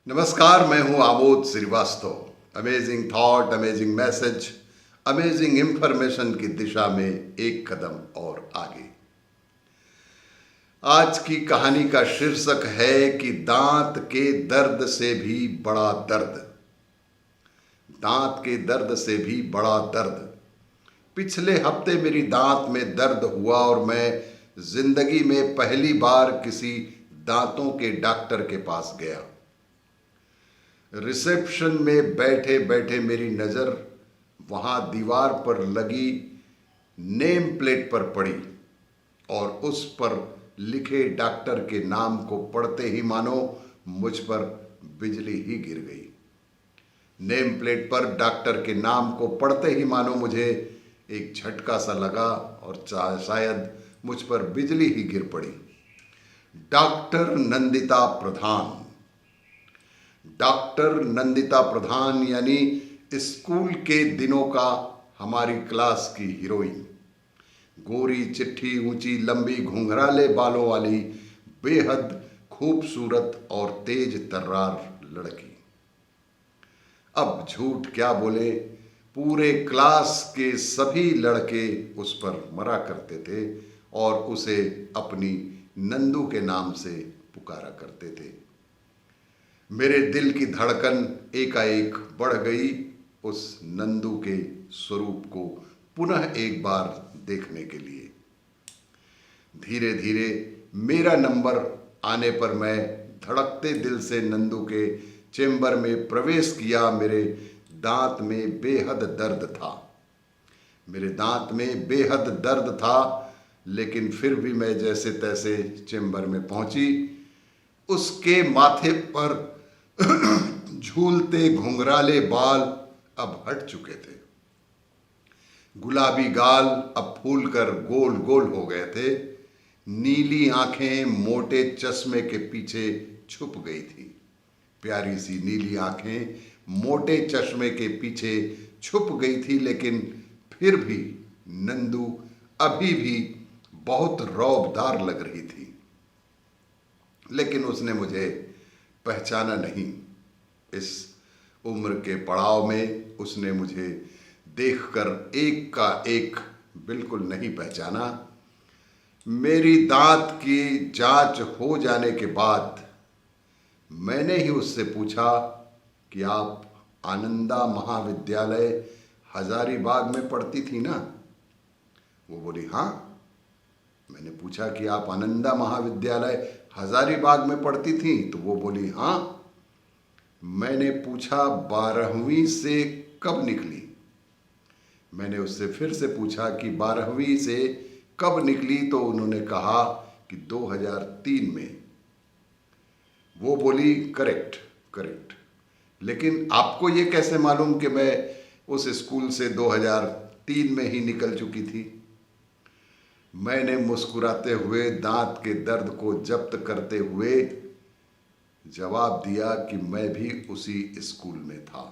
नमस्कार, मैं हूं Amod Shrivastava. Amazing thought, amazing message, amazing information की दिशा में एक कदम और आगे। आज की कहानी का शीर्षक है कि दांत के दर्द से भी बड़ा दर्द। दांत के दर्द से भी बड़ा दर्द। पिछले हफ्ते मेरी दांत में दर्द हुआ और मैं जिंदगी में पहली बार किसी दांतों के डॉक्टर के पास गया। रिसेप्शन में बैठे बैठे मेरी नज़र वहाँ दीवार पर लगी नेम प्लेट पर पड़ी और उस पर लिखे डॉक्टर के नाम को पढ़ते ही मानो मुझ पर बिजली ही गिर गई। नेम प्लेट पर डॉक्टर के नाम को पढ़ते ही मानो मुझे एक झटका सा लगा और शायद मुझ पर बिजली ही गिर पड़ी। डॉक्टर नंदिता प्रधान। डॉक्टर नंदिता प्रधान यानी स्कूल के दिनों का हमारी क्लास की हीरोइन। गोरी चिट्ठी, ऊंची लंबी घुंघराले बालों वाली बेहद खूबसूरत और तेज तर्रार लड़की। अब झूठ क्या बोले, पूरे क्लास के सभी लड़के उस पर मरा करते थे और उसे अपनी नंदू के नाम से पुकारा करते थे। मेरे दिल की धड़कन एकाएक बढ़ गई उस नंदू के स्वरूप को पुनः एक बार देखने के लिए। धीरे धीरे मेरा नंबर आने पर मैं धड़कते दिल से नंदू के चेंबर में प्रवेश किया। मेरे दांत में बेहद दर्द था। मेरे दांत में बेहद दर्द था, लेकिन फिर भी मैं जैसे तैसे चेंबर में पहुंची। उसके माथे पर झूलते घुंघराले बाल अब हट चुके थे। गुलाबी गाल अब फूलकर गोल गोल हो गए थे। नीली आंखें मोटे चश्मे के पीछे छुप गई थी। प्यारी सी नीली आंखें मोटे चश्मे के पीछे छुप गई थी, लेकिन फिर भी नंदू अभी भी बहुत रौबदार लग रही थी। लेकिन उसने मुझे पहचाना नहीं। इस उम्र के पड़ाव में उसने मुझे देखकर एक का एक बिल्कुल नहीं पहचाना। मेरी दांत की जांच हो जाने के बाद मैंने ही उससे पूछा कि आप आनंदा महाविद्यालय हजारीबाग में पढ़ती थी ना? वो बोली हाँ। मैंने पूछा कि आप आनंदा महाविद्यालय हजारीबाग में पढ़ती थी? तो वो बोली हाँ। मैंने पूछा 12वीं से कब निकली? मैंने उससे फिर से पूछा कि 12वीं से कब निकली? तो उन्होंने कहा कि 2003 में। वो बोली करेक्ट करेक्ट। लेकिन आपको ये कैसे मालूम कि मैं उस स्कूल से 2003 में ही निकल चुकी थी? मैंने मुस्कुराते हुए दांत के दर्द को जब्त करते हुए जवाब दिया कि मैं भी उसी स्कूल में था।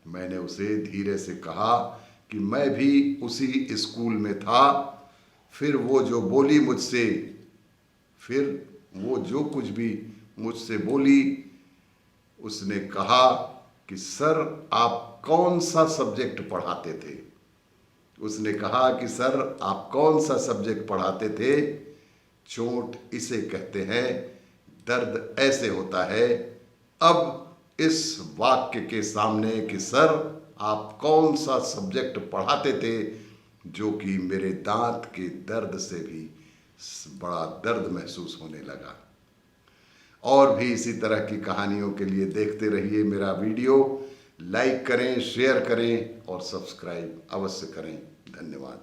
मैंने उसे धीरे से कहा कि मैं भी उसी स्कूल में था। फिर वो जो बोली मुझसे, फिर वो जो कुछ भी मुझसे बोली, उसने कहा कि सर आप कौन सा सब्जेक्ट पढ़ाते थे? उसने कहा कि सर आप कौन सा सब्जेक्ट पढ़ाते थे? चोट इसे कहते हैं, दर्द ऐसे होता है। अब इस वाक्य के सामने कि सर आप कौन सा सब्जेक्ट पढ़ाते थे, जो कि मेरे दांत के दर्द से भी बड़ा दर्द महसूस होने लगा। और भी इसी तरह की कहानियों के लिए देखते रहिए मेरा वीडियो। लाइक करें, शेयर करें और सब्सक्राइब अवश्य करें। धन्यवाद।